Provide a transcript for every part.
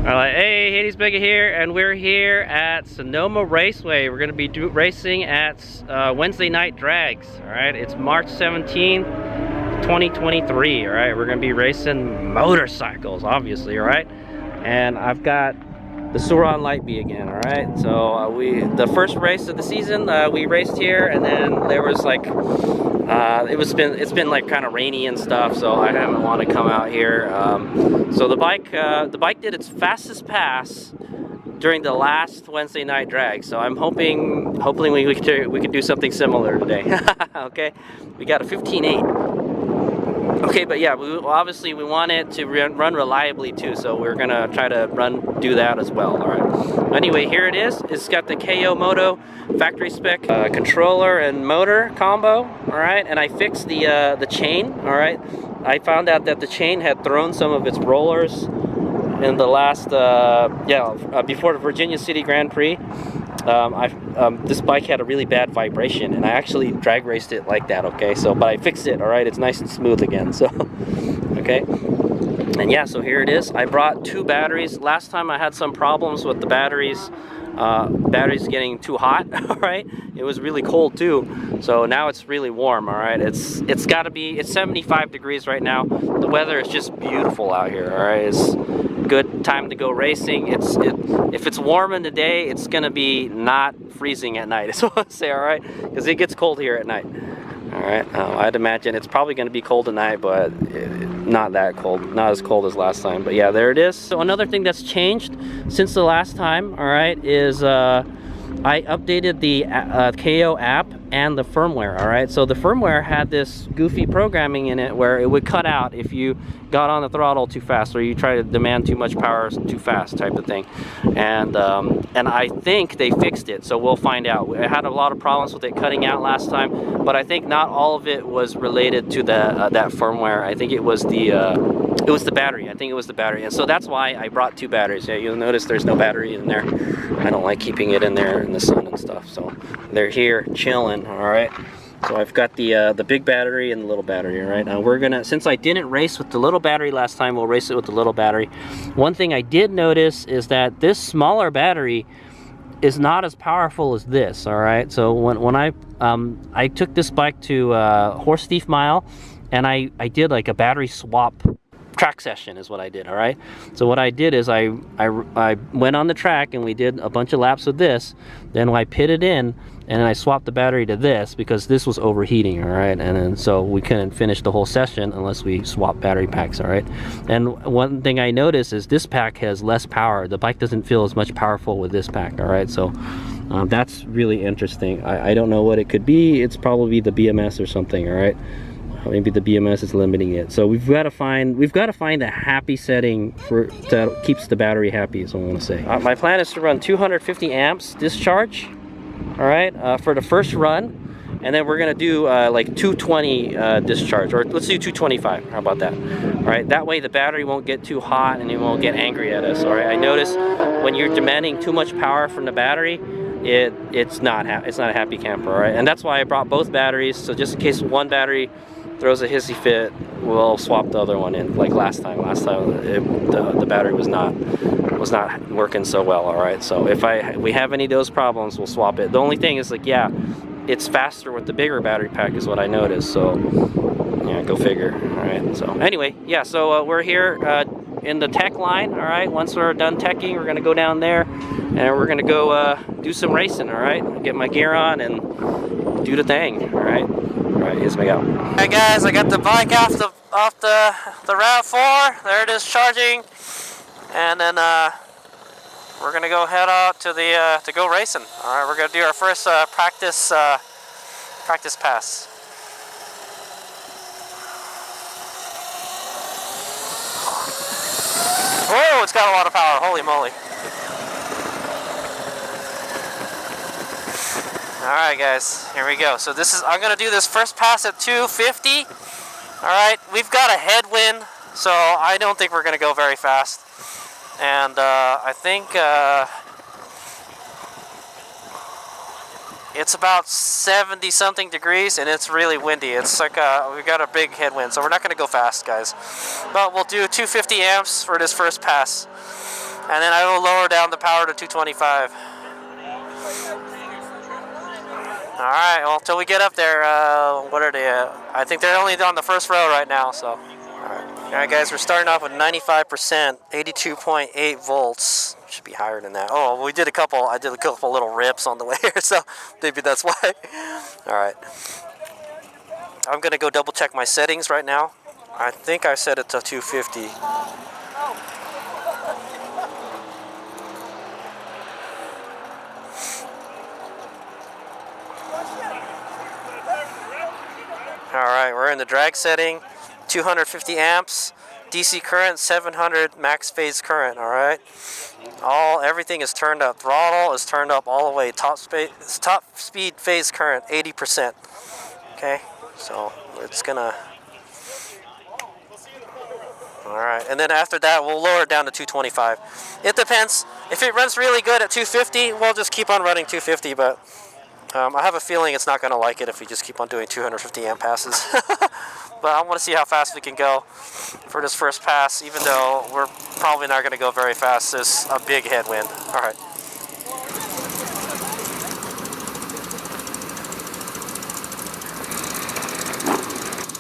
Alright, hey, HadesOmega here, and we're here at Sonoma Raceway. We're going to be racing at Wednesday night drags. Alright, it's March 17th, 2023. Alright, we're going to be racing motorcycles, obviously. Alright, and I've got the Suron Lightbee again. Alright, so the first race of the season, we raced here, and then there was like it's been like kind of rainy and stuff, so I haven't want to come out here. So the bike did its fastest pass during the last Wednesday night drag. So I'm hopefully we could do something similar today. Okay, we got a 15.8. Okay, but yeah, obviously we want it to run reliably too, so we're gonna try to do that as well. All right. Anyway, here it is. It's got the KO Moto factory spec controller and motor combo. All right, and I fixed the chain. All right, I found out that the chain had thrown some of its rollers in the last before the Virginia City Grand Prix. This bike had a really bad vibration, and I actually drag raced it like that. Okay, so but I fixed it. All right, it's nice and smooth again. So okay, and yeah, so here it is. I brought 2 batteries. Last time I had some problems with the batteries getting too hot. All right, it was really cold too, so now it's really warm. All right, it's 75 degrees right now. The weather is just beautiful out here. All right, it's good time to go racing. If it's warm in the day, it's gonna be not freezing at night, is what I say. All right, because it gets cold here at night. All right, I'd imagine it's probably going to be cold tonight, but not that cold, not as cold as last time. But yeah, there it is. So another thing that's changed since the last time, all right, is I updated the KO app and the firmware. All right, so the firmware had this goofy programming in it where it would cut out if you got on the throttle too fast or you try to demand too much power too fast, type of thing. And I think they fixed it, so we'll find out. I had a lot of problems with it cutting out last time, but I think not all of it was related to that firmware. I think it was the battery. I think it was the battery, and so that's why I brought 2 batteries. Yeah, you'll notice there's no battery in there. I don't like keeping it in there in the sun and stuff, so they're here chilling. All right, so I've got the big battery and the little battery. All right, now we're gonna, since I didn't race with the little battery last time, we'll race it with the little battery. One thing I did notice is that this smaller battery is not as powerful as this. All right, so when I took this bike to Horse Thief Mile, and I did like a battery swap track session is what I did. All right, so what I did is I went on the track and we did a bunch of laps with this. Then I pitted in and I swapped the battery to this because this was overheating. All right, and then so we couldn't finish the whole session unless we swap battery packs. All right, and one thing I noticed is this pack has less power. The bike doesn't feel as much powerful with this pack. All right, so that's really interesting. I don't know what it could be. It's probably the BMS or something. All right, maybe the BMS is limiting it. So we've got to find a happy setting that keeps the battery happy, is what I want to say. My plan is to run 250 amps discharge, all right, for the first run, and then we're gonna do like 220 discharge, or let's do 225. How about that? All right, that way the battery won't get too hot and it won't get angry at us. All right, I notice when you're demanding too much power from the battery, it's not a happy camper. All right, and that's why I brought both batteries, so just in case one battery throws a hissy fit, we'll swap the other one in, like last time. The battery was not working so well. All right, so if we have any of those problems, we'll swap it. The only thing is, like, yeah, it's faster with the bigger battery pack is what I noticed. So yeah, go figure. All right, so anyway, yeah, so we're here in the tech line. All right, once we're done teching, we're gonna go down there and we're gonna go do some racing. All right, get my gear on and do the thing. All right. Alright, here's my go. Alright guys, I got the bike off the RAV4. There it is charging. And then we're gonna go head out to to go racing. Alright, we're gonna do our first practice pass. Whoa, it's got a lot of power, holy moly. Alright guys, here we go. So I'm gonna do this first pass at 250. Alright, we've got a headwind, so I don't think we're gonna go very fast. And I think it's about 70 something degrees and it's really windy. It's like we've got a big headwind, so we're not gonna go fast, guys. But we'll do 250 amps for this first pass. And then I will lower down the power to 225. Alright, well, till we get up there, what are they at? I think they're only on the first row right now, so. Alright, guys, we're starting off with 95%, 82.8 volts. Should be higher than that. Oh, I did a couple little rips on the way here, so maybe that's why. Alright. I'm going to go double check my settings right now. I think I set it to 250. Alright, we're in the drag setting, 250 amps, DC current, 700 max phase current, alright? Everything is turned up. Throttle is turned up all the way. Top speed phase current, 80%. Okay, so it's gonna... Alright, and then after that, we'll lower it down to 225. It depends. If it runs really good at 250, we'll just keep on running 250, but... I have a feeling it's not going to like it if we just keep on doing 250 amp passes. But I want to see how fast we can go for this first pass, even though we're probably not going to go very fast. There's a big headwind. Alright.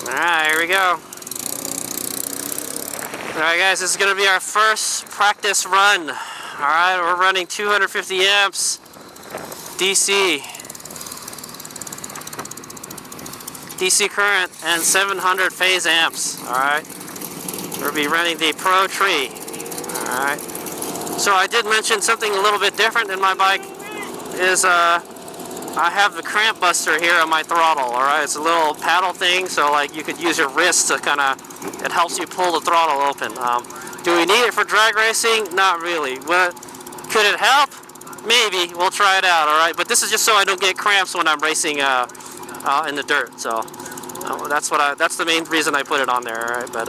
Alright, here we go. Alright guys, this is going to be our first practice run. Alright, we're running 250 amps DC current and 700 phase amps. Alright, we'll be running the Pro Tree. Alright, so I did mention something a little bit different in my bike is I have the cramp buster here on my throttle. Alright, it's a little paddle thing, so like you could use your wrist to kind of, it helps you pull the throttle open. Do we need it for drag racing? Not really. Could it help? Maybe. We'll try it out. Alright, but this is just so I don't get cramps when I'm racing in the dirt, so that's the main reason I put it on there. Alright, but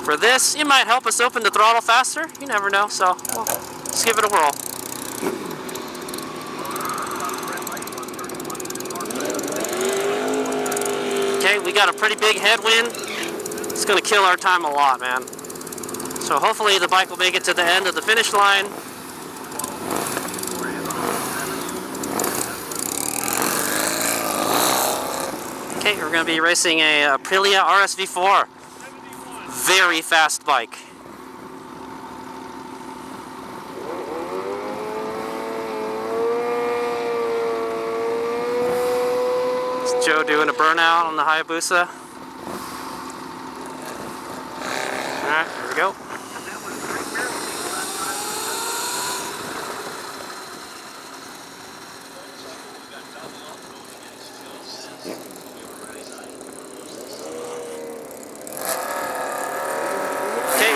for this, it might help us open the throttle faster. You never know, so let's give it a whirl. Okay, we got a pretty big headwind. It's gonna kill our time a lot, man. So hopefully the bike will make it to the end of the finish line. Okay, we're going to be racing a Aprilia RSV4. Very fast bike. It's Joe doing a burnout on the Hayabusa. Alright, here we go.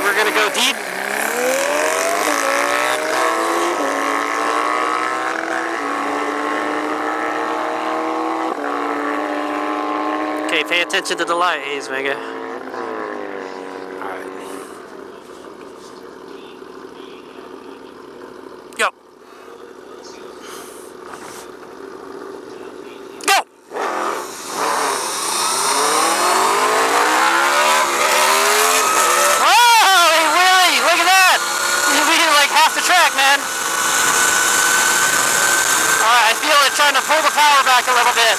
We're going to go deep. Okay, pay attention to the light, HadesOmega. Alright. Go. Go! Trying to pull the power back a little bit.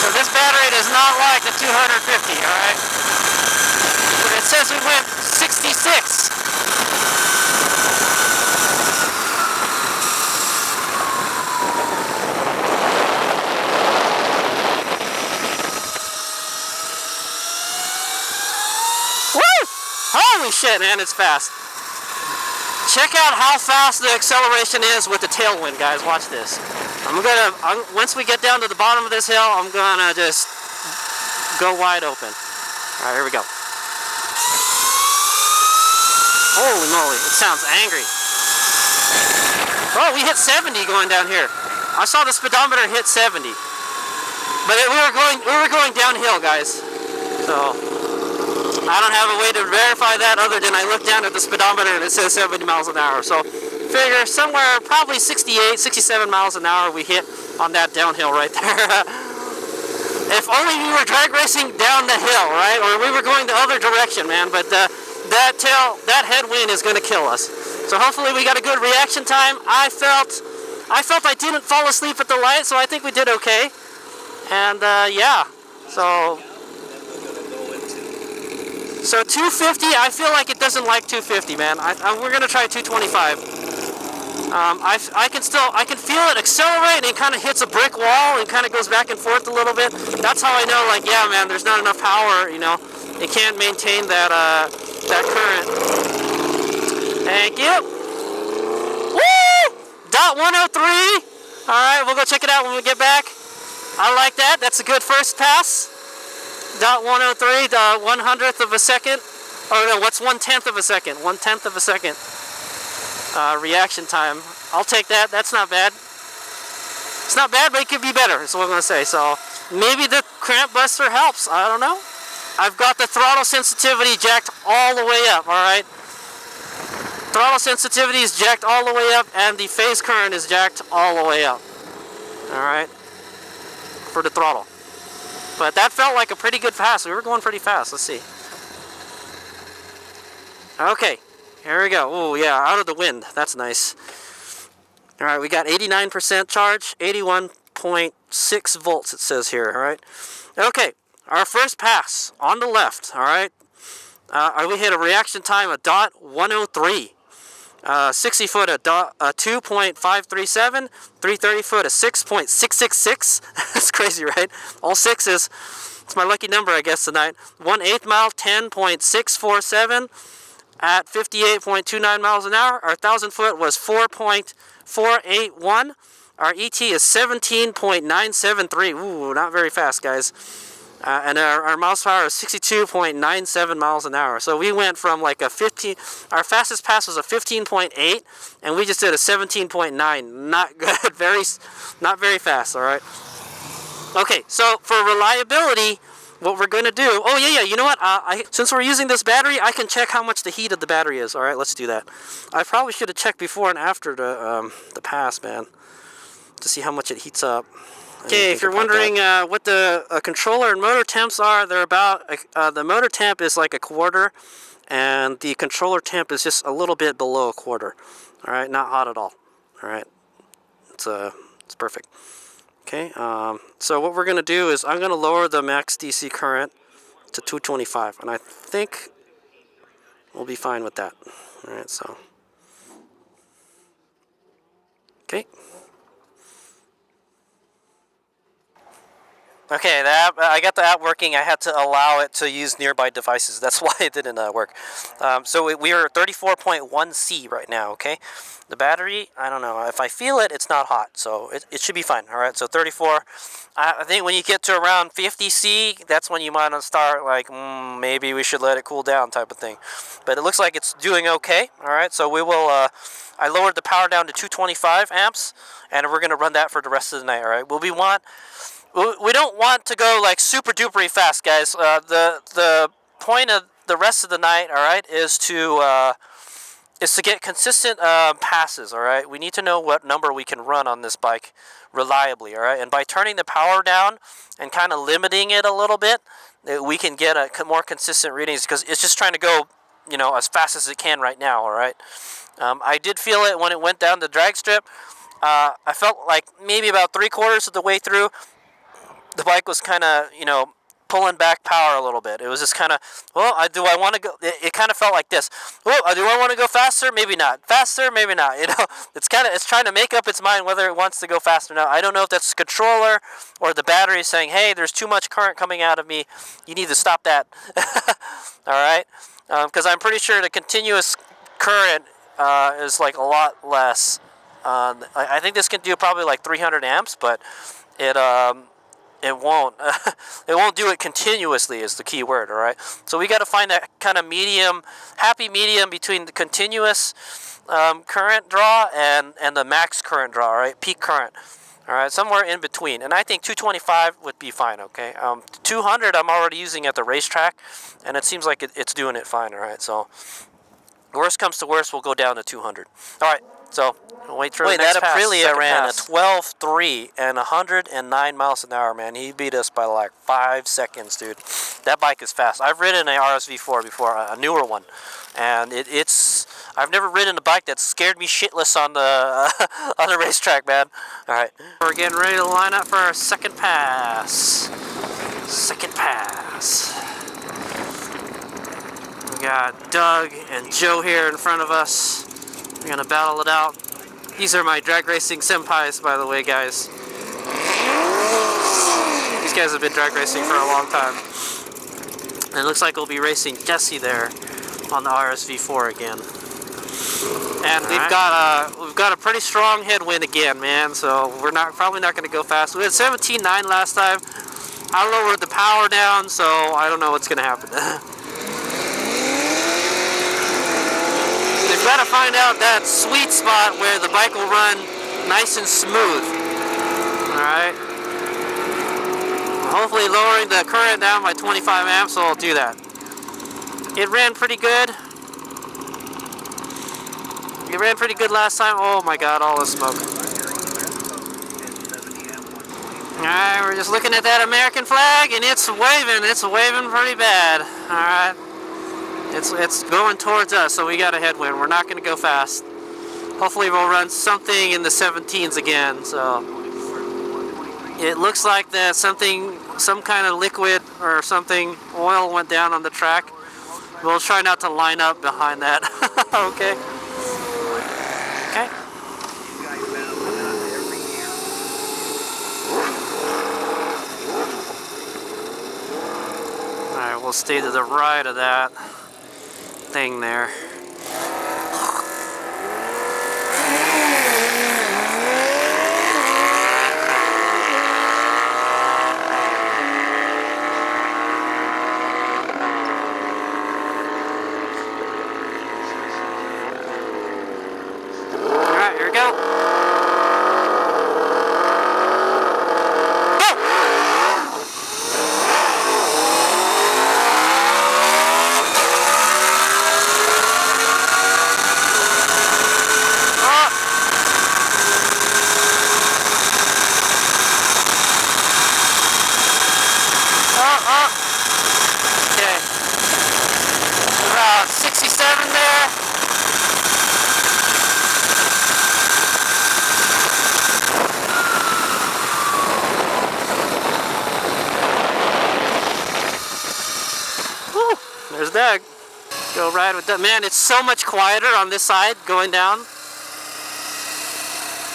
So this battery does not like the 250, alright? But it says we went 66. Woo! Holy shit, man, it's fast. Check out how fast the acceleration is with the tailwind, guys. Watch this. Once we get down to the bottom of this hill, I'm gonna just go wide open. All right, here we go. Holy moly, it sounds angry. Oh, we hit 70 going down here. I saw the speedometer hit 70, but we were going downhill, guys. So I don't have a way to verify that other than I look down at the speedometer and it says 70 miles an hour. So figure somewhere probably 68, 67 miles an hour we hit on that downhill right there. If only we were drag racing down the hill, right? Or we were going the other direction, man. But that headwind is going to kill us. So hopefully we got a good reaction time. I felt I didn't fall asleep at the light, so I think we did okay. And yeah, so 250. I feel like it doesn't like 250, man. We're gonna try 225. I can feel it accelerate, and it kind of hits a brick wall and kind of goes back and forth a little bit. That's how I know, like, yeah, man, there's not enough power. You know, it can't maintain that current. Thank you. Woo! Dot 103. All right, we'll go check it out when we get back. I like that. That's a good first pass. Dot 103, the 1/100th of a second. Oh no, what's 1/10 of a second? 1/10 of a second. Reaction time. I'll take that. That's not bad. It's not bad, but it could be better, is what I'm going to say. So maybe the cramp buster helps. I don't know. I've got the throttle sensitivity jacked all the way up, alright? Throttle sensitivity is jacked all the way up, and the phase current is jacked all the way up. Alright? For the throttle. But that felt like a pretty good pass. We were going pretty fast. Let's see. Okay. Here we go. Oh, yeah, out of the wind. That's nice. All right, we got 89% charge, 81.6 volts it says here, all right? Okay, our first pass on the left, all right? We hit a reaction time of dot 103. 60 foot at 2.537, 330 foot at 6.666. That's crazy, right? All sixes. It's my lucky number, I guess, tonight. 1/8 mile, 10.647. At 58.29 miles an hour. Our 1,000 foot was 4.481. Our ET is 17.973. Ooh, not very fast, guys. And our miles per hour is 62.97 miles an hour. So we went from like a 15, our fastest pass was a 15.8, and we just did a 17.9. Not good, not very fast, all right? Okay, so for reliability, what we're going to do, oh yeah, you know what, since we're using this battery, I can check how much the heat of the battery is. All right, let's do that. I probably should have checked before and after the pass, man, to see how much it heats up. Okay, if you're wondering what the controller and motor temps are, they're about, the motor temp is like 1/4, and the controller temp is just a little bit below 1/4. All right, not hot at all. All right, it's perfect. Okay, so what we're going to do is I'm going to lower the max DC current to 225, and I think we'll be fine with that. All right, so, okay. Okay, I got the app working. I had to allow it to use nearby devices. That's why it didn't work. So we are 34.1 C right now, okay? The battery, I don't know. If I feel it, it's not hot. So it should be fine, all right? So 34. I think when you get to around 50 C, that's when you might start like, maybe we should let it cool down type of thing. But it looks like it's doing okay, all right? So we will, I lowered the power down to 225 amps, and we're going to run that for the rest of the night, all right? We don't want to go like super duper fast, guys. The point of the rest of the night, all right, is to get consistent passes, all right. We need to know what number we can run on this bike reliably, all right. And by turning the power down and kind of limiting it a little bit, we can get more consistent readings, because it's just trying to go, as fast as it can right now, all right. I did feel it when it went down the drag strip. I felt like maybe about 3/4 of the way through, the bike was kind of, pulling back power a little bit. It was just kind of, do I want to go? It kind of felt like this. Do I want to go faster? Maybe not. Faster? Maybe not. It's trying to make up its mind whether it wants to go faster or not. I don't know if that's the controller or the battery saying, hey, there's too much current coming out of me. You need to stop that. All right? Because I'm pretty sure the continuous current is like a lot less. I think this can do probably like 300 amps, but it won't do it continuously is the key word, all right? So we got to find that kind of happy medium between the continuous current draw and the max current draw, all right? Peak current, all right? Somewhere in between. And I think 225 would be fine, okay? 200 I'm already using at the racetrack, and it seems like it's doing it fine, all right? So worst comes to worst, we'll go down to 200. All right, So wait for the next pass. Wait, that Aprilia ran a 12.3 and 109 miles an hour, man. He beat us by like 5 seconds, dude. That bike is fast. I've ridden an RSV4 before, a newer one, and I've never ridden a bike that scared me shitless on the on the racetrack, man. All right, we're getting ready to line up for our second pass. Second pass. We got Doug and Joe here in front of us. We're gonna battle it out. These are my drag racing senpais, by the way, guys. These guys have been drag racing for a long time. And it looks like we'll be racing Jesse there on the RSV4 again. And we've got a pretty strong headwind again, man. So we're probably not gonna go fast. We had 17.9 last time. I lowered the power down, so I don't know what's gonna happen. We've got to find out that sweet spot where the bike will run nice and smooth. Alright. Hopefully lowering the current down by 25 amps will do that. It ran pretty good. It ran pretty good last time. Oh my god, all the smoke. Alright, we're just looking at that American flag and it's waving. It's waving pretty bad. Alright. It's going towards us, so we got a headwind. We're not going to go fast. Hopefully we'll run something in the 17s again. So it looks like that some kind of liquid or something, oil went down on the track. We'll try not to line up behind that. Okay. Okay. All right, we'll stay to the right of that thing there. All right, here we go. Okay. About 67 there. Woo, there's Doug. Go ride with Doug. Man, it's so much quieter on this side going down.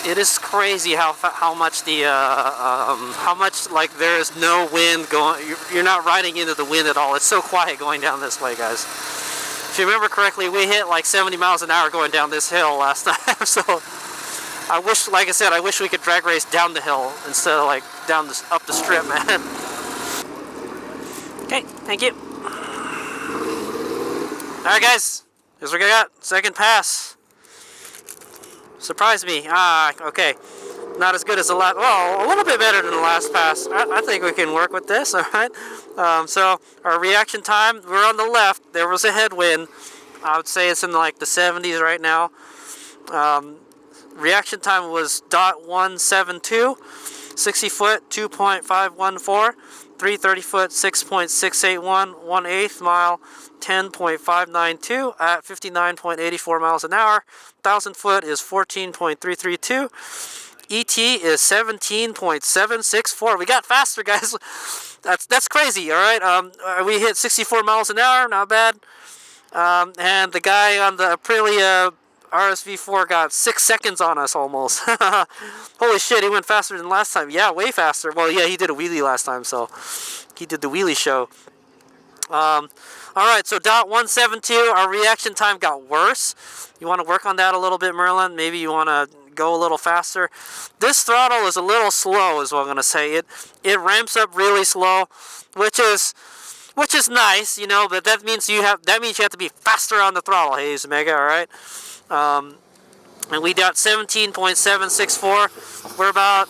It is crazy how much like there is no wind going. You're not riding into the wind at all. It's so quiet going down this way, guys. If you remember correctly, we hit like 70 miles an hour going down this hill last time. So I wish, like I said, I wish we could drag race down the hill instead of like up the strip, man. Okay, thank you. All right, guys. Here's what we got. Second pass. Surprised me. Okay. Not as good as the last. Well, a little bit better than the last pass. I think we can work with this. All right. So our reaction time. We're on the left. There was a headwind. I would say it's in like the 70s right now. Reaction time was .172. 60 foot 2.514. 330 foot 6.681. 1/8 mile 10.592 at 59.84 miles an hour. 1,000 foot is 14.332. ET is 17.764. We got faster, guys. That's crazy. All right. We hit 64 miles an hour. Not bad. And the guy on the Aprilia RSV4 got 6 seconds on us almost. Holy shit, he went faster than last time. Yeah, way faster. Well, yeah, he did a wheelie last time, so he did the wheelie show. Alright, so .172, our reaction time got worse. You want to work on that a little bit, Merlin? Maybe you want to go a little faster. This throttle is a little slow, is what I'm going to say. It ramps up really slow, which is nice, you know, but that means you have to be faster on the throttle, HadesOmega, alright? And we got 17.764. We're about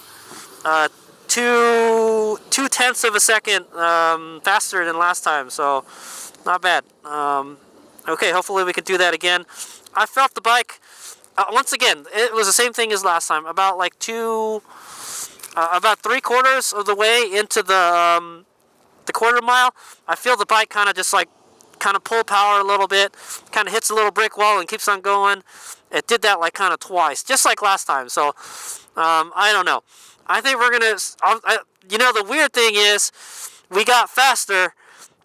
2/10 of a second faster than last time, so not bad. Okay, hopefully we can do that again. I felt the bike once again, it was the same thing as last time. About like about 3/4 of the way into the quarter mile, I feel the bike kind of just like pull power a little bit, kind of hits a little brick wall and keeps on going. It did that like kind of twice, just like last time. So I don't know. I think we're gonna. You know, the weird thing is, we got faster,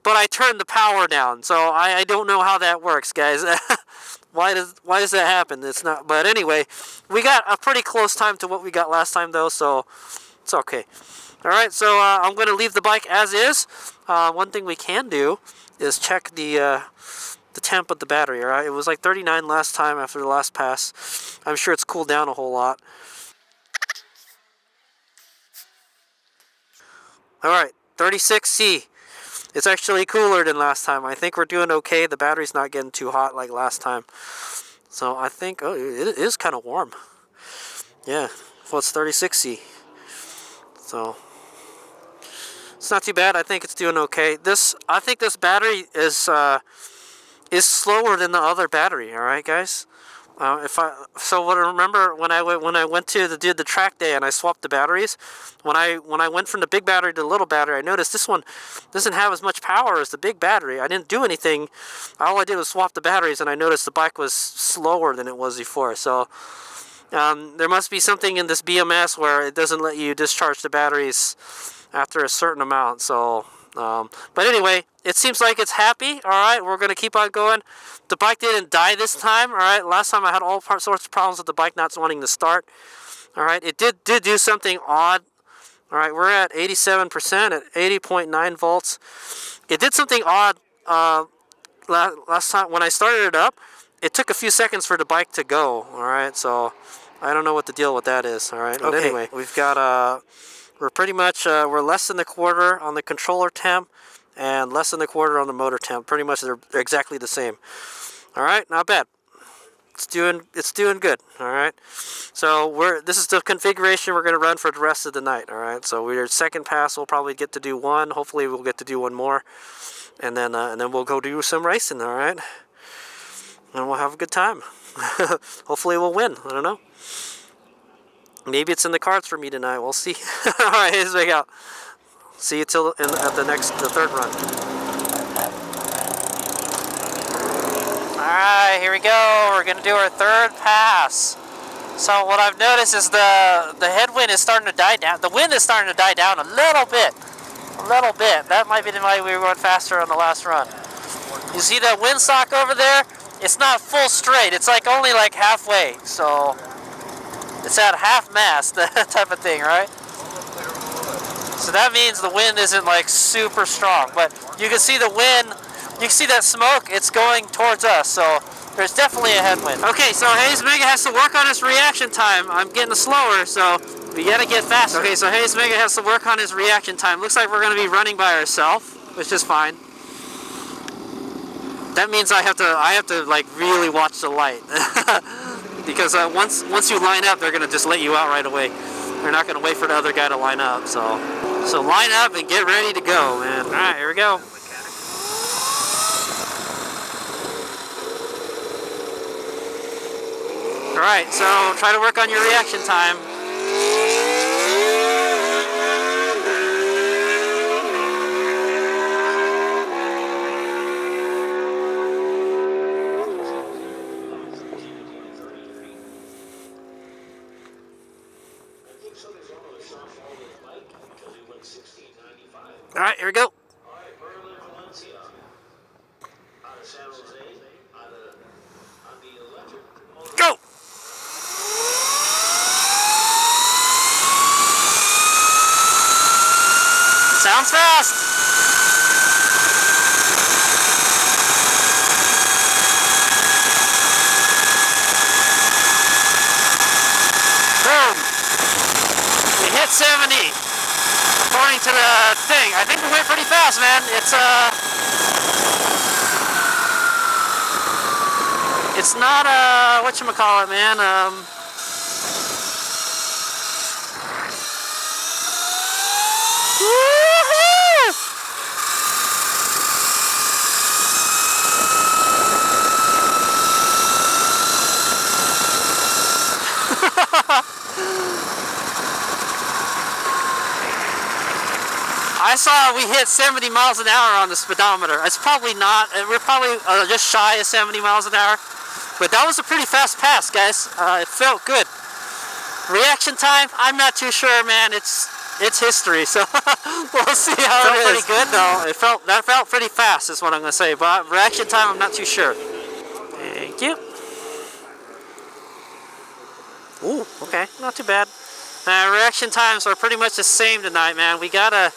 but I turned the power down. So I don't know how that works, guys. Why does that happen? It's not. But anyway, we got a pretty close time to what we got last time, though. So it's okay. All right. So I'm gonna leave the bike as is. One thing we can do is check the temp of the battery. All right. It was like 39 last time after the last pass. I'm sure it's cooled down a whole lot. All right. 36C. It's actually cooler than last time. I think we're doing okay. The battery's not getting too hot like last time. So I think, oh, it is kind of warm. Yeah, well, it's 36C. So it's not too bad. I think it's doing okay. I think this battery is slower than the other battery. All right, guys. Remember when I went to did the track day and I swapped the batteries. When I went from the big battery to the little battery, I noticed this one doesn't have as much power as the big battery. I didn't do anything. All I did was swap the batteries, and I noticed the bike was slower than it was before. So there must be something in this BMS where it doesn't let you discharge the batteries after a certain amount. So. But anyway, it seems like it's happy. All right, we're going to keep on going. The bike didn't die this time. All right, last time I had all sorts of problems with the bike not wanting to start. All right, it did do something odd. All right, we're at 87% at 80.9 volts. It did something odd last time when I started it up. It took a few seconds for the bike to go. All right, so I don't know what the deal with that is. All right, but anyway, we've got we're pretty much, we're less than the quarter on the controller temp and less than the quarter on the motor temp. Pretty much they're exactly the same. All right, not bad. It's doing good. All right. So this is the configuration we're going to run for the rest of the night. All right. So we're second pass. We'll probably get to do one. Hopefully we'll get to do one more, and then we'll go do some racing. All right. And we'll have a good time. Hopefully we'll win. I don't know. Maybe it's in the cards for me tonight. We'll see. All right, here's we go. See you at the third run. All right, here we go. We're gonna do our third pass. So what I've noticed is the headwind is starting to die down. The wind is starting to die down a little bit. That might be why we were going faster on the last run. You see that windsock over there? It's not full straight. It's like only like halfway. So. It's at half mast, that type of thing, right? So that means the wind isn't like super strong, but you can see the wind, you can see that smoke, it's going towards us, so there's definitely a headwind. Okay, so HadesOmega has to work on his reaction time. I'm getting slower, so we gotta get faster. Okay, so HadesOmega has to work on his reaction time. Looks like we're gonna be running by ourselves, which is fine. That means I have to like really watch the light. Because once you line up, they're going to just let you out right away. They're not going to wait for the other guy to line up. So line up and get ready to go, man. All right, here we go. All right, so try to work on your reaction time. All right, here we go. Go! Sounds fast. Boom. We hit 70. According to the thing, I think we went pretty fast, man. It's not whatchamacallit, man. Woohoo! I saw we hit 70 miles an hour on the speedometer. It's probably not. We're probably just shy of 70 miles an hour. But that was a pretty fast pass, guys. It felt good. Reaction time, I'm not too sure, man. It's history, so we'll see how it is. It felt pretty good, though. That felt pretty fast, is what I'm going to say. But reaction time, I'm not too sure. Thank you. Ooh, okay, not too bad. Reaction times are pretty much the same tonight, man. We gotta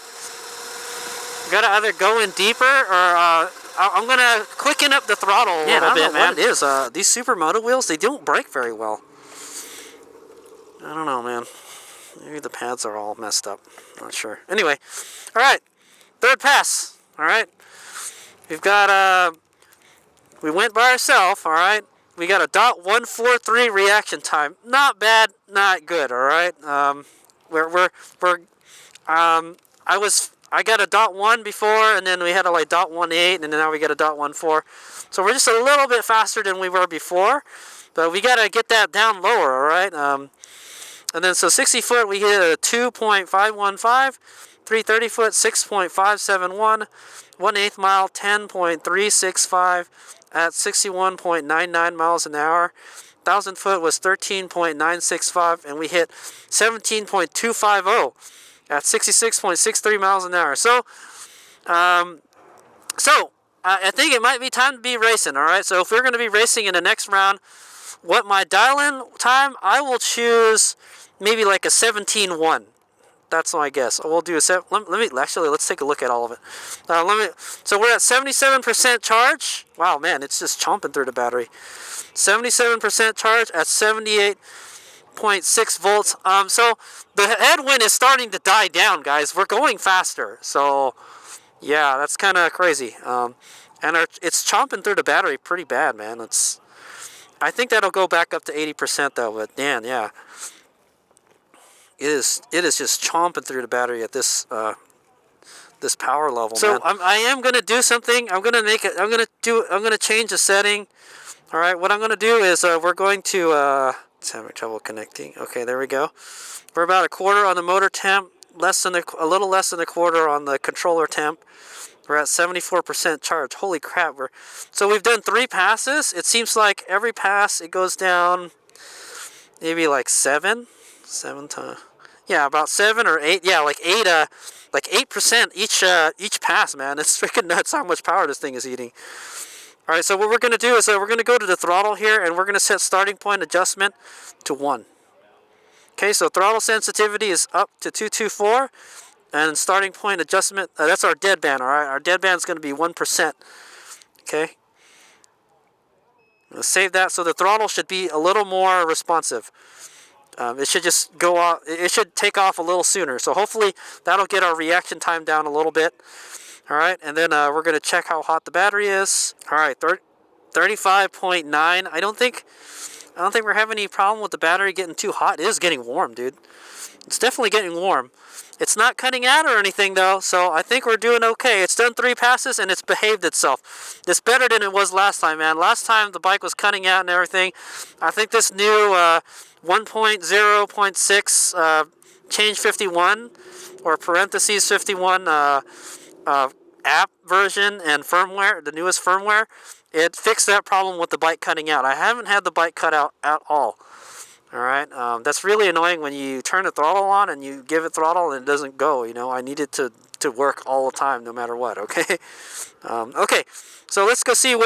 either go in deeper or I'm gonna quicken up the throttle a little bit, man. What it is, these Super Moto wheels, they don't brake very well. I don't know, man. Maybe the pads are all messed up. Not sure. Anyway, all right, third pass. All right, we've got we went by ourselves. All right, we got a .143 reaction time. Not bad, not good. All right, I got a .1 before, and then we had a like .18, and now we got a .14. So we're just a little bit faster than we were before, but we gotta get that down lower. All right. And then so 60 foot we hit a 2.515, 330 foot 6.571, 1/8 mile 10.365 at 61.99 miles an hour. 1,000 foot was 13.965, and we hit 17.250 at 66.63 miles an hour. So, I think it might be time to be racing. All right. So if we're going to be racing in the next round, what my dial-in time, I will choose maybe like a 17.1. That's my guess. We'll do a let's take a look at all of it. So we're at 77% charge. Wow, man, it's just chomping through the battery. 77% charge at 78.6 volts. So the headwind is starting to die down, guys. We're going faster. So yeah, that's kind of crazy. And it's chomping through the battery pretty bad, man. I think that'll go back up to 80% though. But man, yeah. It is just chomping through the battery at this this power level. So man. I am gonna do something. I'm gonna change the setting. All right. What I'm gonna do is we're going to. It's having trouble connecting. Okay, there we go. We're about a quarter on the motor temp, a little less than a quarter on the controller temp. We're at 74% charge. Holy crap! So we've done 3 passes. It seems like every pass it goes down maybe like 7 times. Yeah, about 7 or 8. Yeah, like 8% each pass, man. It's freaking nuts how much power this thing is eating. All right, so what we're gonna do is we're gonna go to the throttle here, and we're gonna set starting point adjustment to 1. Okay, so throttle sensitivity is up to 224, and starting point adjustment. That's our deadband. All right, our deadband is gonna be 1%. Okay. Let's save that. So the throttle should be a little more responsive. It should just go off. It should take off a little sooner. So hopefully that'll get our reaction time down a little bit. All right, and then we're gonna check how hot the battery is. All right, 35.9. I don't think we're having any problem with the battery getting too hot. It is getting warm, dude. It's definitely getting warm. It's not cutting out or anything though, so I think we're doing okay. It's done 3 passes and it's behaved itself. It's better than it was last time, man. Last time the bike was cutting out and everything. I think this new 1.0.6 change 51 or parentheses 51 app version and firmware, the newest firmware, it fixed that problem with the bike cutting out. I haven't had the bike cut out at all. All right, that's really annoying when you turn the throttle on and you give it throttle and it doesn't go. You know, I need it to work all the time, no matter what. Okay, okay. So let's go see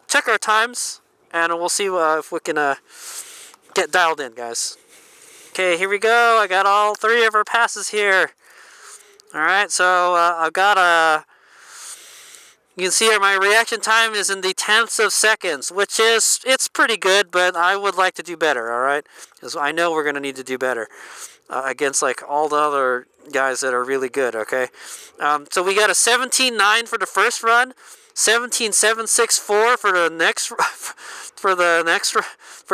check our times, and we'll see if we can get dialed in, guys. Okay, here we go. I got all 3 of our passes here. All right, so I've got you can see here my reaction time is in the tenths of seconds, which it's pretty good, but I would like to do better, all right? Because I know we're going to need to do better against like all the other guys that are really good, okay? So we got a 17.9 for the first run, 17.764 for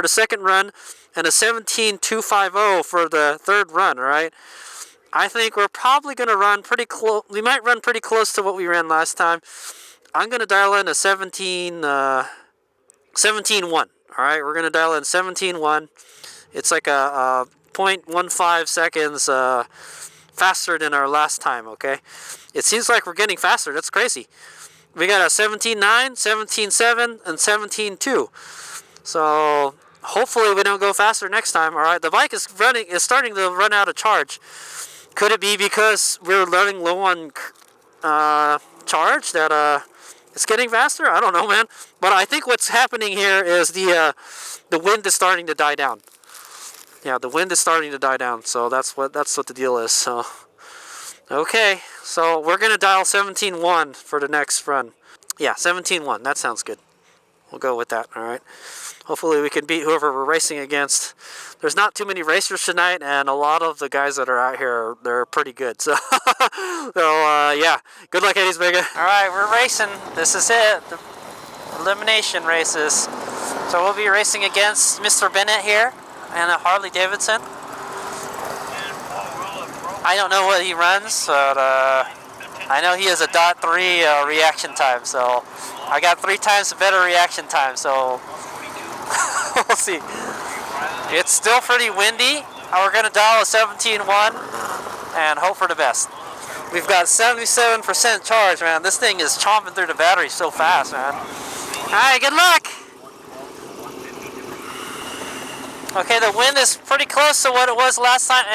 the second run, and a 17.250 for the third run, all right? I think we're probably going to run pretty close. We might run pretty close to what we ran last time. I'm going to dial in a 17.1. All right, we're going to dial in 17.1. It's like a 0.15 seconds faster than our last time, okay? It seems like we're getting faster. That's crazy. We got a 17.9, 17.7, and 17.2. So hopefully we don't go faster next time. All right, the bike is starting to run out of charge. Could it be because we're running low on charge that it's getting faster? I don't know, man. But I think what's happening here is the wind is starting to die down. Yeah, the wind is starting to die down. So that's what the deal is. So okay, so we're gonna dial 17.1 for the next run. Yeah, 17.1. That sounds good. We'll go with that. All right. Hopefully we can beat whoever we're racing against. There's not too many racers tonight, and a lot of the guys that are out here, they're pretty good. So, yeah. Good luck, HadesOmega. All right, we're racing. This is it. The elimination races. So we'll be racing against Mr. Bennett here and a Harley Davidson. I don't know what he runs, but I know he has a .3 reaction time. So I got 3 times better reaction time. So we'll see. It's still pretty windy. We're going to dial a 17.1 and hope for the best. We've got 77% charge, man. This thing is chomping through the battery so fast, man. Alright, good luck! Okay, the wind is pretty close to what it was last time.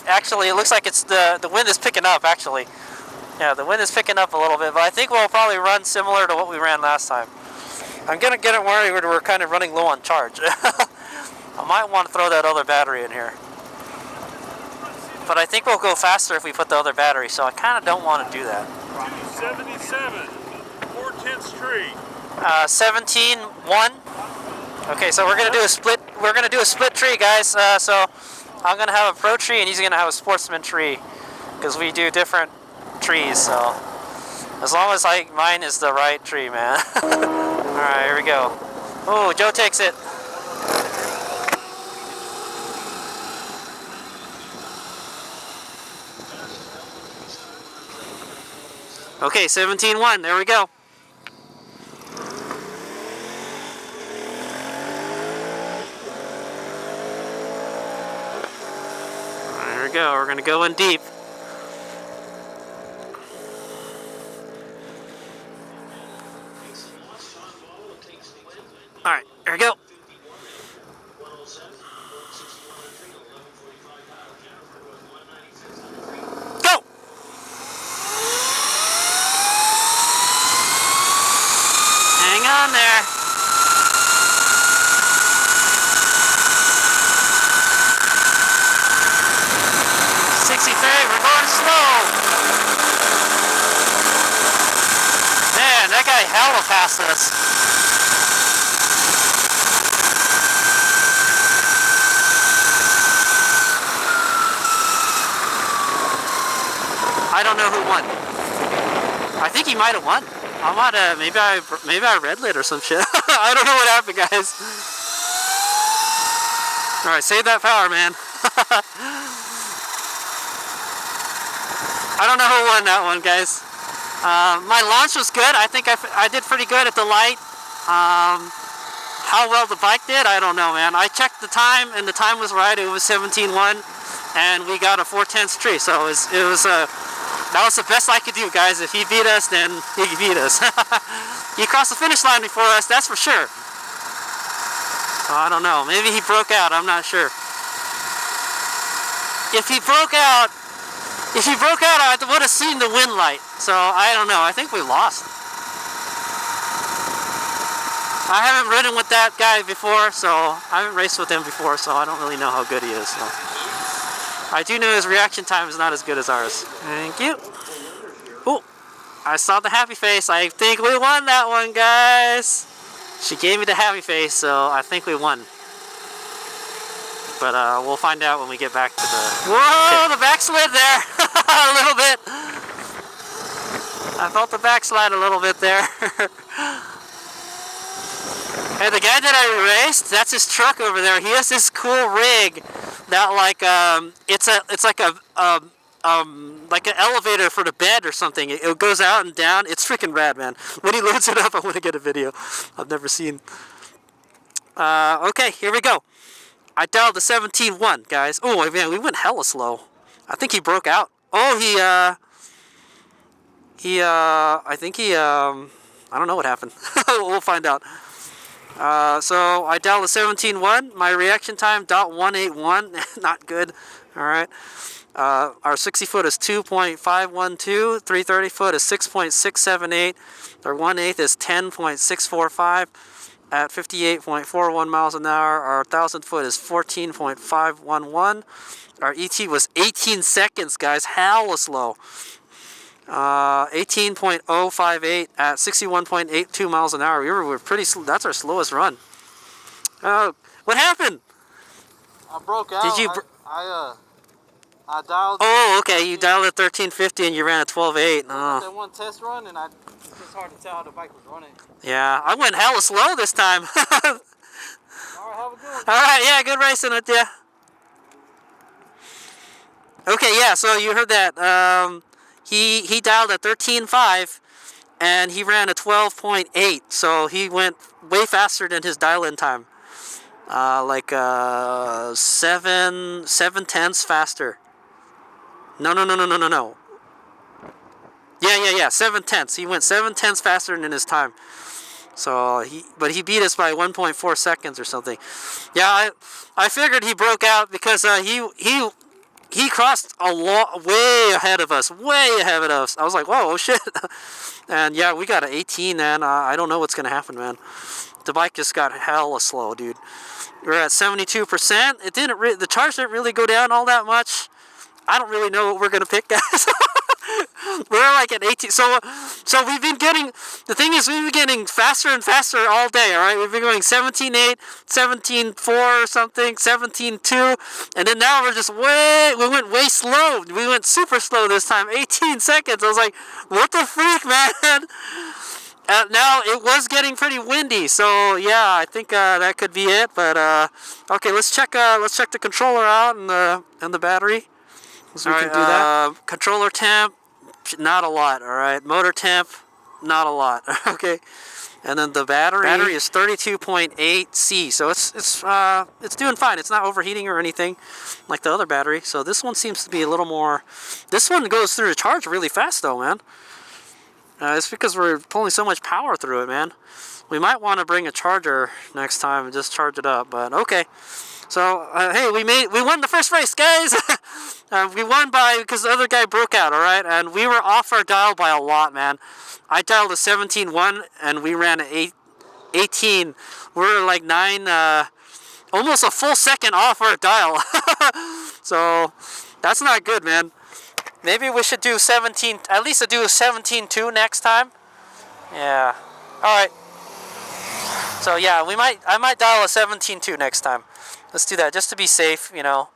Actually, it looks like it's the wind is picking up, actually. Yeah, the wind is picking up a little bit, but I think we'll probably run similar to what we ran last time. I'm going to get it worried we're kind of running low on charge. I might want to throw that other battery in here. But I think we'll go faster if we put the other battery, so I kind of don't want to do that. 77, 4/10 tree. 17.1. Okay, so we're going to do a split. We're going to do a split tree, guys. So I'm going to have a pro tree and he's going to have a sportsman tree because we do different trees. So as long as mine is the right tree, man. All right, here we go. Oh, Joe takes it. Okay, 17.1. There we go. There we go. We're going to go in deep. All right, here we go. Go! Hang on there. We're going slow. Man, that guy hella passed us. I don't know who won. I think he might have won. I might have, maybe I red lit or some shit. I don't know what happened, guys. All right, save that power, man. I don't know who won that one, guys. My launch was good. I think I did pretty good at the light. How well the bike did, I don't know, man. I checked the time, and the time was right. It was 17.1, and we got a 4/10 tree. So that was the best I could do, guys. If he beat us, then he beat us. He crossed the finish line before us, that's for sure. So I don't know. Maybe he broke out. I'm not sure. If he broke out, I would have seen the wind light. So I don't know. I think we lost. I haven't ridden with that guy before, so I haven't raced with him before, so I don't really know how good he is. So I do know his reaction time is not as good as ours. Thank you. Oh, I saw the happy face. I think we won that one, guys. She gave me the happy face, so I think we won. But we'll find out when we get back to the... Whoa, the backslid there. A little bit. I felt the backslide a little bit there. Hey, the guy that I raced, that's his truck over there. He has this cool rig that it's like an elevator for the bed or something. It goes out and down. It's freaking rad, man. When he loads it up, I want to get a video. I've never seen. Okay, here we go. I dialed the 17.1, guys. Oh, man, we went hella slow. I think he broke out. Oh, I think I don't know what happened. We'll find out. So I dialed a 17.1. My reaction time, .181. Not good. All right. Our 60 foot is 2.512. 330 foot is 6.678. Our 1/8 is 10.645 at 58.41 miles an hour. Our 1,000 foot is 14.511. Our ET was 18 seconds, guys. Hella slow. 18.058 at 61.82 miles an hour. We were pretty slow. That's our slowest run. What happened? I broke out. Did you? I dialed. Oh, okay. You dialed at 1350 and you ran a 12.8. Oh. That one test run, and it's just hard to tell how the bike was running. Yeah, I went hella slow this time. All right, have a good one. All right, yeah, good racing with you. Okay, yeah. So you heard that. He dialed at 13.5, and he ran a 12.8. So he went way faster than his dial-in time. Like 7/10 faster. No. Yeah. 7/10. He went 7/10 faster than his time. So but he beat us by 1.4 seconds or something. Yeah, I figured he broke out because he crossed a lot way ahead of us. I was like, whoa, oh shit. And yeah, we got an 18, man. I don't know what's gonna happen, man. The bike just got hella slow, dude. We're at 72%. The charge didn't really go down all that much. I don't really know what we're gonna pick, guys. We're like at 18. So we've been getting. The thing is, we've been getting faster and faster all day. All right, we've been going 17.8, 17.4 or something, 17.2, and then now we're just we went way slow. We went super slow this time, 18 seconds. I was like, what the freak, man? Now it was getting pretty windy, so yeah, I think that could be it. But okay, let's check the controller out and the battery. So we can do that. Controller temp, not a lot. All right, motor temp, not a lot. Okay, and then the battery is 32.8 C, so it's doing fine. It's not overheating or anything like the other battery. So this one seems to be a little more. This one goes through the charge really fast, though, man. It's because we're pulling so much power through it, man. We might want to bring a charger next time and just charge it up, but okay. So, hey, we won the first race, guys. We won because the other guy broke out, all right? And we were off our dial by a lot, man. I dialed a 17.1 and we ran an 18. We're like 9, almost a full second off our dial. So, that's not good, man. Maybe we should do 17, at least do a 17.2 next time. Yeah. All right. So yeah, I might dial a 17.2 next time. Let's do that just to be safe, you know.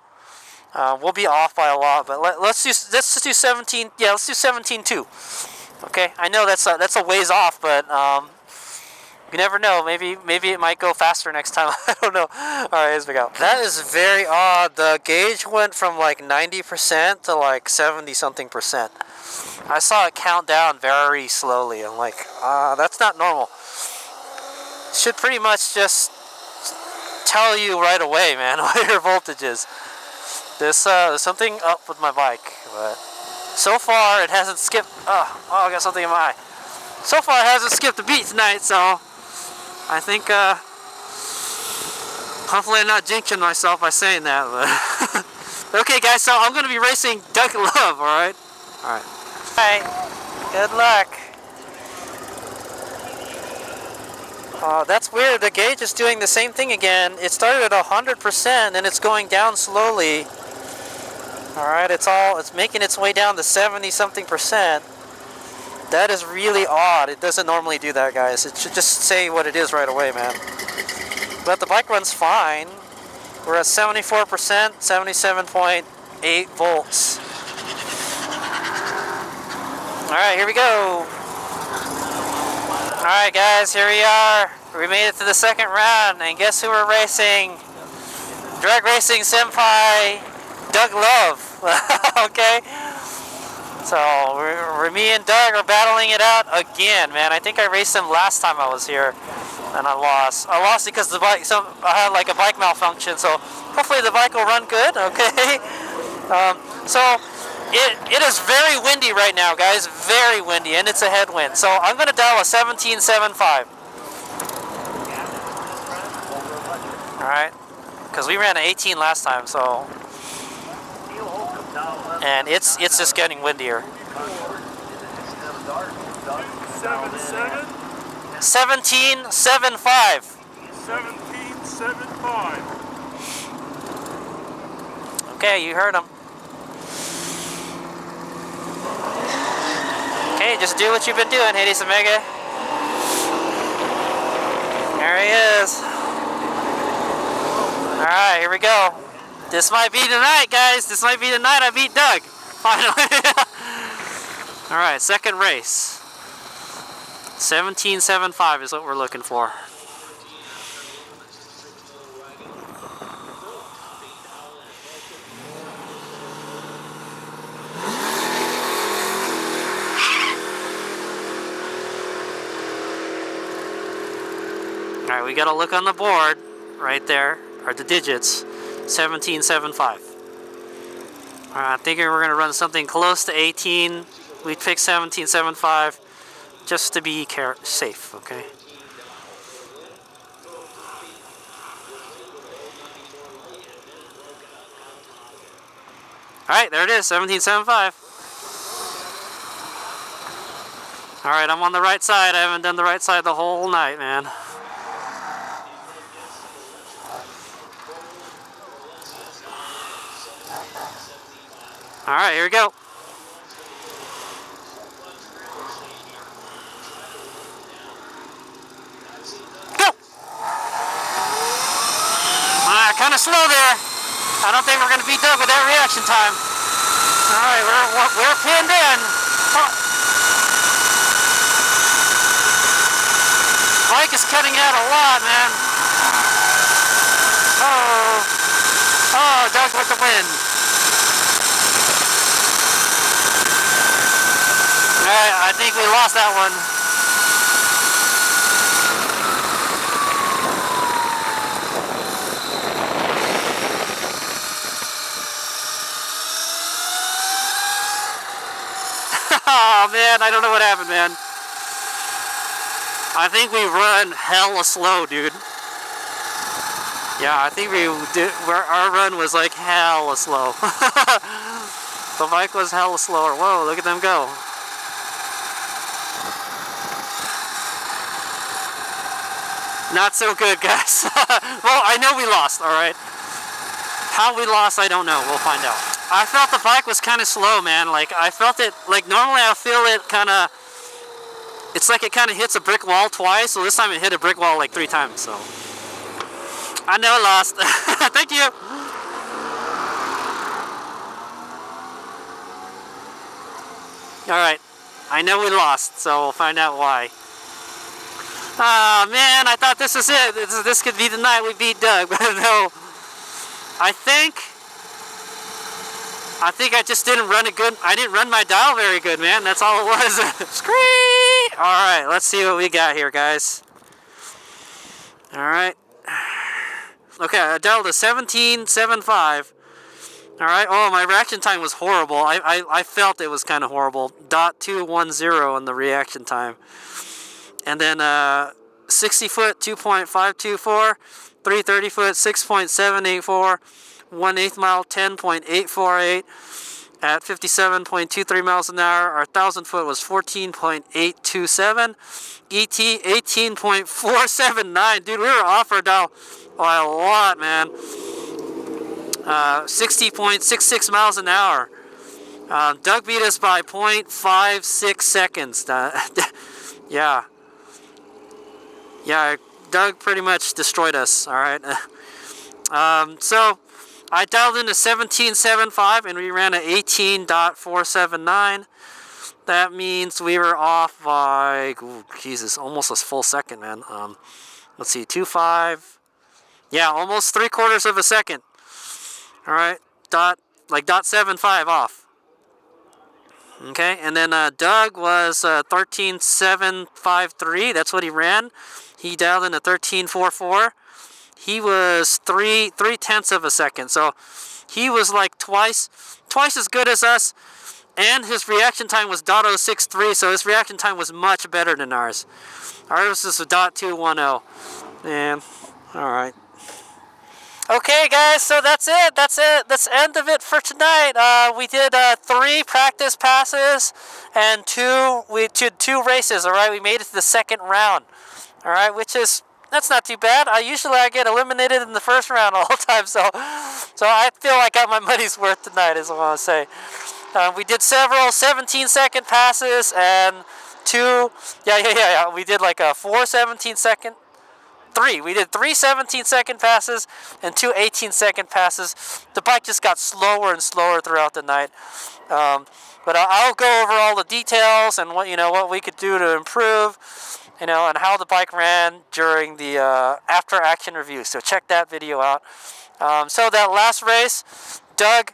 We'll be off by a lot, but let's just do 17. Yeah, let's do 17.2. Okay. I know that's a ways off, but you never know. Maybe it might go faster next time. I don't know. All right, here's we go. That is very odd. The gauge went from like 90% to like 70-something%. I saw it count down very slowly. I'm like, that's not normal. Should pretty much just tell you right away, man, what your voltage is. There's something up with my bike, but so far it hasn't skipped. Oh, I got something in my eye. So far it hasn't skipped a beat tonight, so I think, hopefully I'm not jinxing myself by saying that, but okay, guys, so I'm going to be racing Doug Love, alright? Alright. Alright, good luck. That's weird, the gauge is doing the same thing again. It started at 100% and it's going down slowly. Alright, it's making its way down to 70-something%. That is really odd. It doesn't normally do that, guys. It should just say what it is right away, man. But the bike runs fine. We're at 74%, 77.8 volts. Alright, here we go. Alright, guys, here we are. We made it to the second round, and guess who we're racing? Drag Racing Senpai Doug Love. Okay? So, me and Doug are battling it out again, man. I think I raced him last time I was here, and I lost. I lost because I had like a bike malfunction, so hopefully the bike will run good, okay? So it is very windy right now, guys. Very windy, and it's a headwind. So I'm going to dial a 17.75. All right, because we ran an 18 last time, so, and it's just getting windier. 77. 17.75. 17.75. Okay, you heard him. Okay, just do what you've been doing, HadesOmega. There he is. Alright, here we go. This might be tonight, guys. This might be the night I beat Doug. Finally. Alright, second race. 17.75 is what we're looking for. Alright, we gotta look on the board right there, are the digits. 17.75. Alright, I think we're gonna run something close to 18. We picked 17.75 just to be safe, okay? Alright, there it is, 17.75. Alright, I'm on the right side. I haven't done the right side the whole night, man. Alright, here we go. Go! Kind of slow there. I don't think we're going to beat Doug with that reaction time. Alright, we're pinned in. Oh. Bike is cutting out a lot, man. Oh, Doug with the win. Alright, I think we lost that one. Oh man, I don't know what happened, man. I think we run hella slow, dude. Yeah, I think our run was like hella slow. The bike was hella slower. Whoa, look at them go. Not so good, guys. Well, I know we lost, alright? How we lost, I don't know. We'll find out. I felt the bike was kind of slow, man. Like, I felt it, like, normally I feel it kind of, it's like it kind of hits a brick wall twice, so this time it hit a brick wall like 3 times, so. I know I lost. Thank you. Alright. I know we lost, so we'll find out why. Oh man, I thought this was it. This could be the night we beat Doug, but no. I think I just didn't run it good. I didn't run my dial very good, man. That's all it was. Scree! Alright, let's see what we got here, guys. Alright. Okay, I dialed a 17.75. Alright, oh, my reaction time was horrible. I felt it was kind of horrible. .210 on the reaction time. And then 60 foot, 2.524. 330 foot, 6.784. 1/8 mile, 10.848. At 57.23 miles an hour. Our 1,000 foot was 14.827. ET, 18.479. Dude, we were off our dial by a lot, man. 60.66 miles an hour. Doug beat us by 0.56 seconds. Yeah. Yeah, Doug pretty much destroyed us, alright? So, I dialed into 17.75 and we ran at 18.479. That means we were off by, ooh, Jesus, almost a full second, man. Let's see, 2.5. Yeah, almost 3/4 of a second. Alright, .75 off. Okay, and then Doug was 13.753. That's what he ran. He dialed in a 13.44. he was 3/10 of a second. So he was like twice as good as us, and his reaction time was .063, so his reaction time was much better than ours. Ours was a .210. Man, all right. Okay, guys, so that's it. That's the end of it for tonight. We did 3 practice passes and we did 2 races. All right, we made it to the second round. All right, that's not too bad. I get eliminated in the first round all the time, so I feel I got my money's worth tonight, is what I want to say. We did several 17-second passes and 2. Yeah. We did like a 4 17-second. 3. We did 3 17-second passes and 2 18-second passes. The bike just got slower and slower throughout the night. But I'll go over all the details and what we could do to improve, and how the bike ran during the after action review. So check that video out. So that last race, Doug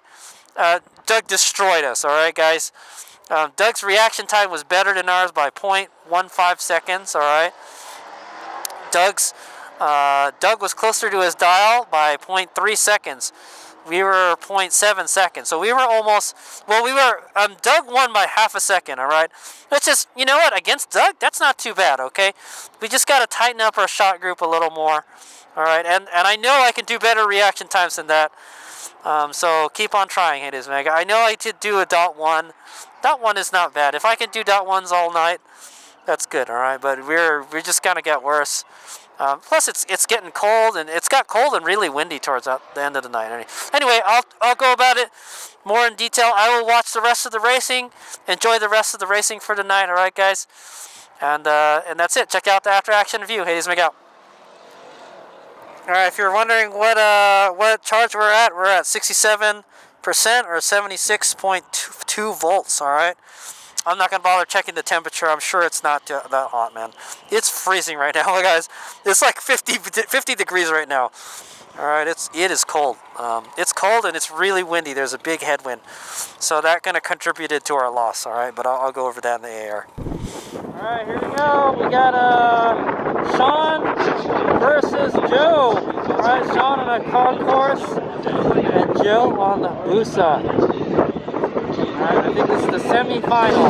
destroyed us. All right, guys. Doug's reaction time was better than ours by 0.15 seconds. All right. Doug was closer to his dial by 0.3 seconds. We were 0.7 seconds. So we were almost, Doug won by half a second, all right? Which is, against Doug, that's not too bad, okay? We just got to tighten up our shot group a little more, all right? And I know I can do better reaction times than that. So keep on trying, HadesOmega. I know I did do a .1. .1 is not bad. If I can do .1s all night, that's good, all right? But we're just gonna get worse. Plus, it's getting cold, and it's got cold and really windy towards the end of the night. Anyway, I'll go about it more in detail. I will watch the rest of the racing, enjoy the rest of the racing for tonight. All right, guys, and that's it. Check out the after action review. HadesOmega out. All right, if you're wondering what charge we're at 67% or 76.2 volts. All right. I'm not going to bother checking the temperature. I'm sure it's not that hot, man. It's freezing right now, guys. It's like 50 degrees right now. All right, it is cold. It's cold and it's really windy. There's a big headwind. So that kind of contributed to our loss, all right? But I'll go over that in the AR. All right, here we go. We got Sean versus Joe. All right, Sean on a concourse and Joe on the USA. Alright, I think this is the semi-final.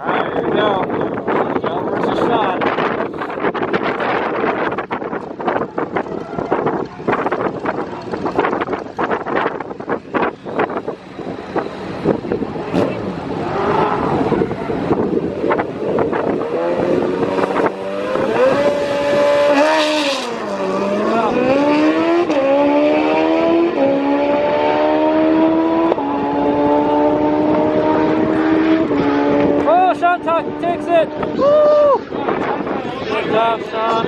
Alright, here we go. Joe versus Sean. Takes it! Woo! Good job, Sean.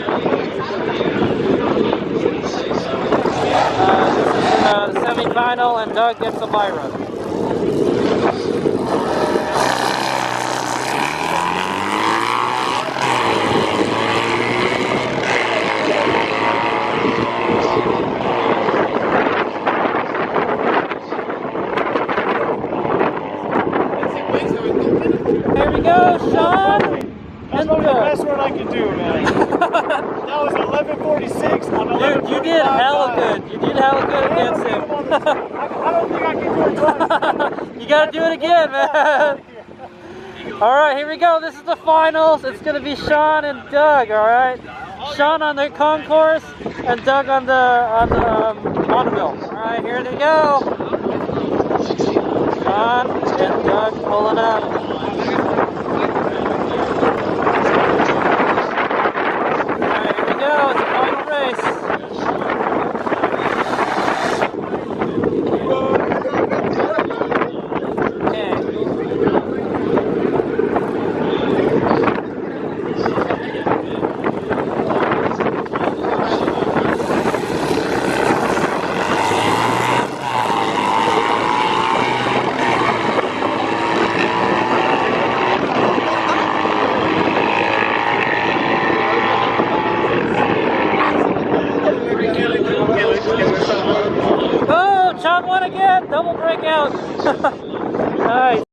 This is the semi-final, and Doug gets the bye run. Here we go, Sean! That's probably the best word I can do, man. That was 11:46 on 11:45. You did hella good. You did hella good against him. I don't think I can do it twice. You gotta do it again, man. Alright, here we go. This is the finals. It's gonna be Sean and Doug, alright? Sean on the concourse and Doug on the Bonneville. Alright, here they go. Sean and Doug pulling up. Alright, here we go. It's the final race. Oh, John won again! Double breakout! Nice.